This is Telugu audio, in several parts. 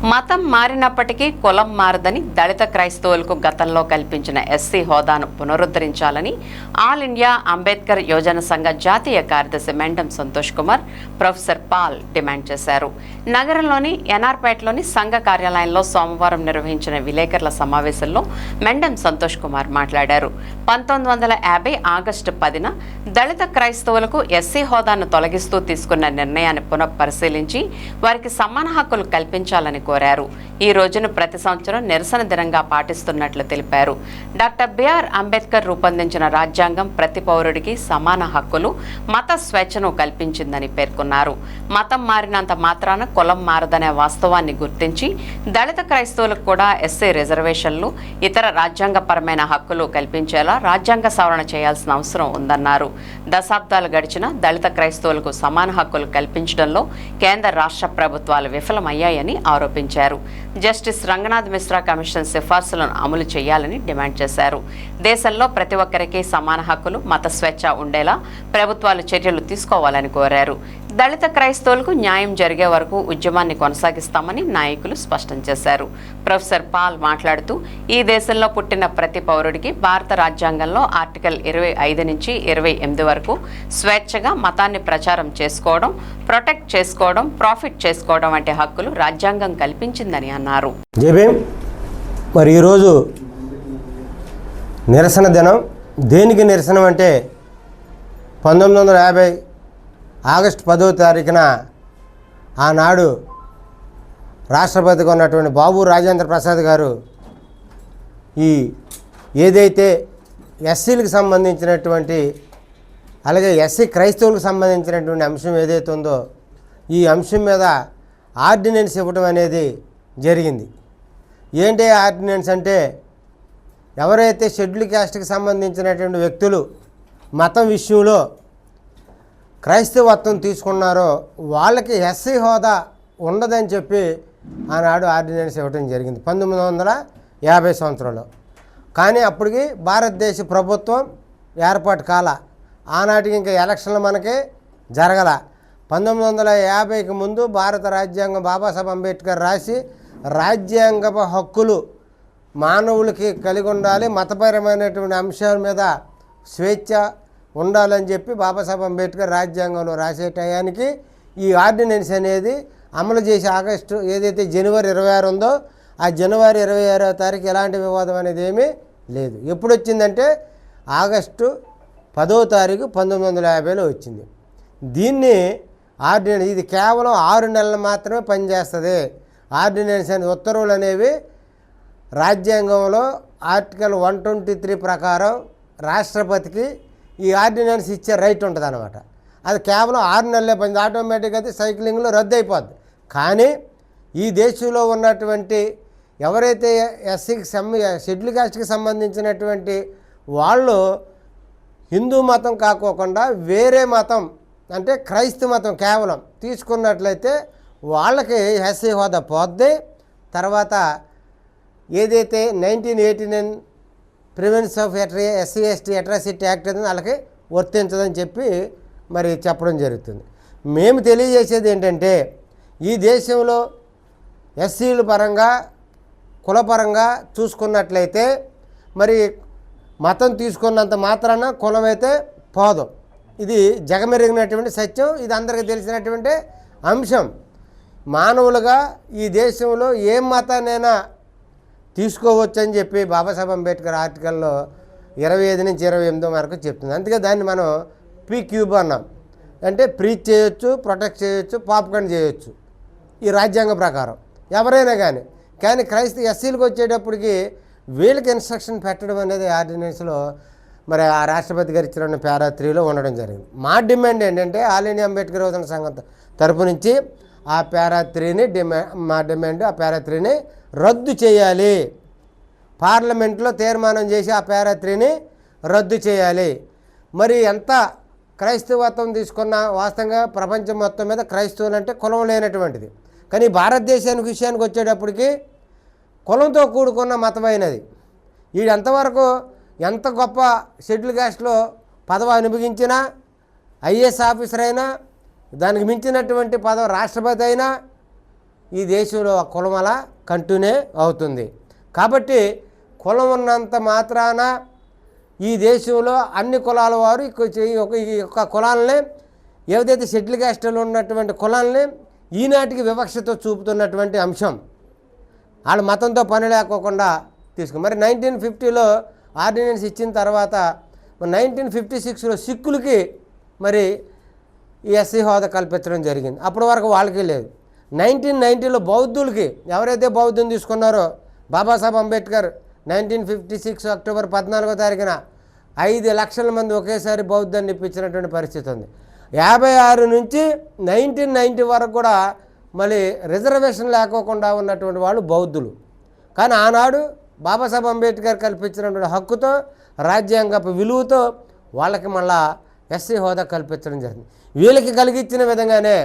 మతం మారినప్పటికీ కులం మారదని దళిత క్రైస్తవులకు గతంలో కల్పించిన ఎస్సీ హోదాను పునరుద్ధరించాలని ఆల్ ఇండియా అంబేద్కర్ యోజన సంఘ జాతీయ కార్యదర్శి Mendam Santosh Kumar, professor Paul demand చేశారు. నగరంలోని ఎన్ఆర్పేటలోని సంఘ కార్యాలయంలో సోమవారం నిర్వహించిన విలేకరుల సమావేశంలో మెండం సంతోష్ కుమార్ మాట్లాడారు. 1950 ఆగస్టు 10న దళిత క్రైస్తవులకు ఎస్సీ హోదాను తొలగిస్తూ తీసుకున్న నిర్ణయాన్ని పునఃపరిశీలించి వారికి సమాన హక్కులు కల్పించాలని కోరారు. ఈ రోజును ప్రతి సంవత్సరం నిరసన దినంగా పాటిస్తున్నట్లు తెలిపారు. డాక్టర్ బిఆర్ అంబేద్కర్ రూపొందించిన రాజ్యాంగం ప్రతి పౌరుడికి సమాన హక్కులు, మత స్వేచ్ఛను కల్పించిందని పేర్కొన్నారు. మతం మారినంత మాత్రాన కులం మారదనే వాస్తవాన్ని గుర్తించి దళిత క్రైస్తవులకు కూడా ఎస్సీ రిజర్వేషన్లు, ఇతర రాజ్యాంగపరమైన హక్కులు కల్పించేలా రాజ్యాంగ సవరణ చేయాల్సిన అవసరం ఉందన్నారు. దశాబ్దాలు గడిచినా దళిత క్రైస్తవులకు సమాన హక్కులు కల్పించడంలో కేంద్ర రాష్ట్ర ప్రభుత్వాలు విఫలమయ్యాయని ఆరోపించారు. జస్టిస్ రంగనాథ్ మిశ్రా కమిషన్ సిఫార్సులను అమలు చేయాలని డిమాండ్ చేశారు. దేశంలో ప్రతి ఒక్కరికి సమాన హక్కులు, మత స్వేచ్ఛ ఉండేలా ప్రభుత్వాలు చర్యలు తీసుకోవాలని కోరారు. దళిత క్రైస్తవులకు న్యాయం జరిగే వరకు ఉద్యమాన్ని కొనసాగిస్తామని నాయకులు స్పష్టం చేశారు. ప్రొఫెసర్ పాల్ మాట్లాడుతూ, ఈ దేశంలో పుట్టిన ప్రతి పౌరుడికి భారత రాజ్యాంగంలో ఆర్టికల్ 25 నుంచి 28 వరకు స్వేచ్ఛగా మతాన్ని ప్రచారం చేసుకోవడం, ప్రొటెక్ట్ చేసుకోవడం, ప్రాఫిట్ చేసుకోవడం వంటి హక్కులు రాజ్యాంగం కల్పించిందని అన్నారు. మరి ఈరోజు నిరసన దినం. దేనికి నిరసన అంటే 1950 ఆగస్టు 10వ తారీఖున ఆనాడు రాష్ట్రపతిగా ఉన్నటువంటి బాబు రాజేంద్ర ప్రసాద్ గారు ఈ ఏదైతే ఎస్సీలకు సంబంధించినటువంటి, అలాగే ఎస్సీ క్రైస్తవులకు సంబంధించినటువంటి అంశం ఏదైతే ఉందో ఈ అంశం మీద ఆర్డినెన్స్ ఇవ్వడం అనేది జరిగింది. ఏంటి ఆర్డినెన్స్ అంటే, ఎవరైతే షెడ్యూల్ క్యాస్ట్కి సంబంధించినటువంటి వ్యక్తులు మతం విషయంలో క్రైస్తవత్వం తీసుకున్నారో వాళ్ళకి ఎస్సీ హోదా ఉండదని చెప్పి ఆనాడు ఆర్డినెన్స్ ఇవ్వడం జరిగింది 1950 సంవత్సరంలో. కానీ అప్పటికి భారతదేశ ప్రభుత్వం ఏర్పాటు కాల, ఆనాటికి ఇంకా ఎలక్షన్లు మనకి జరగల. 1950కి ముందు భారత రాజ్యాంగం బాబాసాహెబ్ అంబేద్కర్ రాసి రాజ్యాంగ హక్కులు మానవులకి కలిగి ఉండాలి, మతపరమైనటువంటి అంశాల మీద స్వేచ్ఛ ఉండాలని చెప్పి బాబాసాహెబ్ అంబేద్కర్ రాజ్యాంగంలో రాసే టయానికి ఈ ఆర్డినెన్స్ అనేది అమలు చేసి ఆగస్టు ఏదైతే జనవరి 26 ఉందో ఆ జనవరి 26వ తారీఖు ఎలాంటి వివాదం అనేది ఏమీ లేదు. ఎప్పుడు వచ్చిందంటే ఆగస్టు 10వ తారీఖు 1950లో వచ్చింది. దీన్ని ఆర్డినెన్స్, ఇది కేవలం 6 నెలలు మాత్రమే పనిచేస్తుంది. ఆర్డినెన్స్ అనే ఉత్తర్వులు అనేవి రాజ్యాంగంలో ఆర్టికల్ 123 ప్రకారం రాష్ట్రపతికి ఈ ఆర్డినెన్స్ ఇచ్చే రైట్ ఉంటుంది అన్నమాట. అది కేవలం 6 నెలలే పని, ఆటోమేటిక్గా అది సైక్లింగ్లో రద్దు అయిపోద్ది. కానీ ఈ దేశంలో ఉన్నటువంటి ఎవరైతే ఎస్సీకి షెడ్యూల్ కాస్ట్కి సంబంధించినటువంటి వాళ్ళు హిందూ మతం కాకోకుండా వేరే మతం అంటే క్రైస్తవ మతం కేవలం తీసుకున్నట్లయితే వాళ్ళకి ఎస్సీ హోదా పోద్ది. తర్వాత ఏదైతే 1989 prevention of SC ST atrocity act అనేది వాళ్ళకి వర్తించదని చెప్పి మరి చెప్పడం జరుగుతుంది. మేము తెలియజేసేది ఏంటంటే, ఈ దేశంలో ఎస్సీల పరంగా కులపరంగా చూసుకున్నట్లయితే మరి మతం తీసుకున్నంత మాత్రాన కులం అయితే పోదు. ఇది జగమెరిగినటువంటి సత్యం, ఇది అందరికీ తెలిసినటువంటి అంశం. మానవులుగా ఈ దేశంలో ఏ మతాన్నైనా తీసుకోవచ్చు అని చెప్పి బాబాసాహెబ్ అంబేద్కర్ ఆర్టికల్లో 25 నుంచి 28 వరకు చెప్తుంది. అందుకే దాన్ని మనం PQ అన్నాం. అంటే ప్రీచ్ చేయొచ్చు, ప్రొటెక్ట్ చేయొచ్చు, పాప్కార్న్ చేయొచ్చు ఈ రాజ్యాంగ ప్రకారం ఎవరైనా కానీ క్రైస్తవ ఎస్సీలకు వచ్చేటప్పటికి వీళ్ళకి ఇన్స్ట్రక్షన్ పెట్టడం అనేది ఆర్డినెన్స్లో మరి ఆ రాష్ట్రపతి గారు ఇచ్చిన పారా 3లో ఉండడం జరిగింది. మా డిమాండ్ ఏంటంటే ఆల్ ఇండియా అంబేద్కర్ యోజన సంఘం తరపు నుంచి ఆ పారా 3ని మా డిమాండ్ ఆ పారా 3ని రద్దు చేయాలి. పార్లమెంట్లో తీర్మానం చేసి ఆ పారా 3ని రద్దు చేయాలి. మరి ఎంత క్రైస్తవత్వం తీసుకున్న వాస్తవంగా ప్రపంచం మొత్తం మీద క్రైస్తవులు అంటే కులం లేనటువంటిది. కానీ భారతదేశానికి విషయానికి వచ్చేటప్పటికి కులంతో కూడుకున్న మతమైనది. వీడు ఎంతవరకు ఎంత గొప్ప షెడ్యూల్ కాస్ట్లో పదవి అనుభవించినా, ఐఏఎస్ ఆఫీసర్ అయినా, దానికి మించినటువంటి పదవి రాష్ట్రపతి అయినా, ఈ దేశంలో ఆ కులం అలా కంటిన్యూ అవుతుంది. కాబట్టి కులం ఉన్నంత మాత్రాన ఈ దేశంలో అన్ని కులాల వారు ఈ యొక్క కులాలని ఏదైతే షెడ్యూల్ క్యాస్ట్లో ఉన్నటువంటి కులాలని ఈనాటికి వివక్షతో చూపుతున్నటువంటి అంశం వాళ్ళ మతంతో పని లేకోకుండా మరి 1950లో ఆర్డినెన్స్ ఇచ్చిన తర్వాత 1956లో సిక్కులకి మరి ఈ ఎస్సీ హోదా కల్పించడం జరిగింది. అప్పటి వరకు వాళ్ళకి లేదు. 1990లో బౌద్ధులకి ఎవరైతే బౌద్ధం తీసుకున్నారో బాబాసాహెబ్ అంబేద్కర్ 1956 అక్టోబర్ 14వ తారీఖున 5 లక్షల మంది ఒకేసారి బౌద్ధాన్ని ఇప్పించినటువంటి పరిస్థితి ఉంది. 56 నుంచి 1990 వరకు కూడా మళ్ళీ రిజర్వేషన్ లేకోకుండా ఉన్నటువంటి వాళ్ళు బౌద్ధులు. కానీ ఆనాడు బాబాసాహెబ్ అంబేద్కర్ కల్పించినటువంటి హక్కుతో రాజ్యాంగపు విలువతో వాళ్ళకి మళ్ళా ఎస్సీ హోదా కల్పించడం జరిగింది. వీళ్ళకి కలిగించిన విధంగానే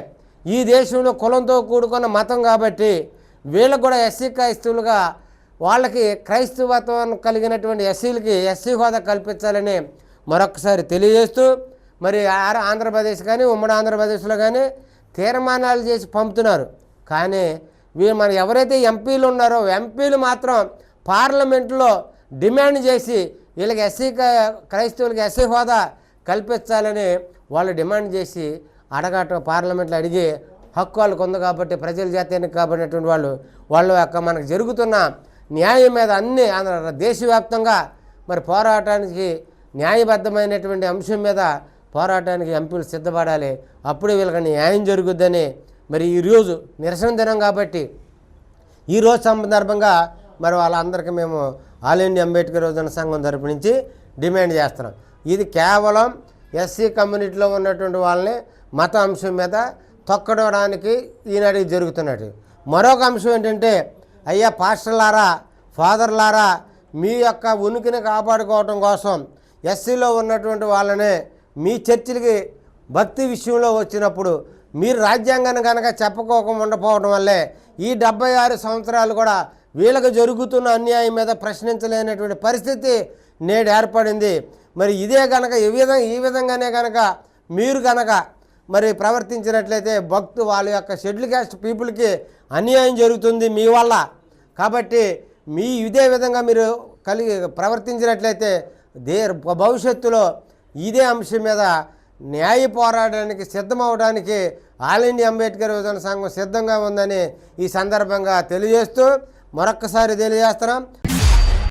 ఈ దేశంలో కులంతో కూడుకున్న మతం కాబట్టి వీళ్ళకు కూడా ఎస్సీ క్రైస్తవులుగా వాళ్ళకి క్రైస్తవత్వం కలిగినటువంటి ఎస్సీలకి ఎస్సీ హోదా కల్పించాలని మరొకసారి తెలియజేస్తూ మరి ఆంధ్రప్రదేశ్ కానీ ఉమ్మడి ఆంధ్రప్రదేశ్లో కానీ తీర్మానాలు చేసి పంపుతున్నారు. కానీ వీళ్ళు మన ఎవరైతే ఎంపీలు ఉన్నారో ఎంపీలు మాత్రం పార్లమెంట్లో డిమాండ్ చేసి వీళ్ళకి క్రైస్తవులకి ఎస్సీ హోదా కల్పించాలని వాళ్ళు డిమాండ్ చేసి అడగటం పార్లమెంట్లో అడిగే హక్కు వాళ్ళకు ఉంది. కాబట్టి ప్రజల జాతీయానికి కాబడినటువంటి వాళ్ళ యొక్క మనకు జరుగుతున్న న్యాయం మీద అన్ని దేశవ్యాప్తంగా మరి పోరాటానికి న్యాయబద్ధమైనటువంటి అంశం మీద పోరాటానికి ఎంపీలు సిద్ధపడాలి. అప్పుడే వీళ్ళకి న్యాయం జరుగుద్దని మరి ఈరోజు నిరసన దినం కాబట్టి ఈరోజు సందర్భంగా మరి వాళ్ళందరికీ మేము ఆల్ ఇండియా అంబేద్కర్ యువజన సంఘం తరపు నుంచి డిమాండ్ చేస్తున్నాం. ఇది కేవలం ఎస్సీ కమ్యూనిటీలో ఉన్నటువంటి వాళ్ళని మత అంశం మీద తొక్కడానికి ఈనాటికి జరుగుతున్నట్టు. మరొక అంశం ఏంటంటే అయ్యా పాస్టర్లారా ఫాదర్లారా మీ యొక్క ఉనికిని కాపాడుకోవటం కోసం ఎస్సీలో ఉన్నటువంటి వాళ్ళనే మీ చర్చిలకి భక్తి విషయంలో వచ్చినప్పుడు మీరు రాజ్యాంగాన్ని కనుక చెప్పుకోకుండా ఉండకపోవడం వల్లే ఈ 76 సంవత్సరాలు కూడా వీళ్ళకు జరుగుతున్న అన్యాయం మీద ప్రశ్నించలేనటువంటి పరిస్థితి నేడు ఏర్పడింది. మరి ఇదే కనుక ఈ విధంగానే కనుక మీరు కనుక మరి ప్రవర్తించినట్లయితే వాళ్ళ యొక్క షెడ్యూల్ క్యాస్ట్ పీపుల్కి అన్యాయం జరుగుతుంది మీ వల్ల. కాబట్టి ఇదే విధంగా మీరు ప్రవర్తించినట్లయితే భవిష్యత్తులో ఇదే అంశం మీద న్యాయ పోరాటానికి సిద్ధమవడానికి ఆల్ ఇండియా అంబేద్కర్ యువజన సంఘం సిద్ధంగా ఉందని ఈ సందర్భంగా తెలియజేస్తూ మరొక్కసారి తెలియజేస్తున్నాం.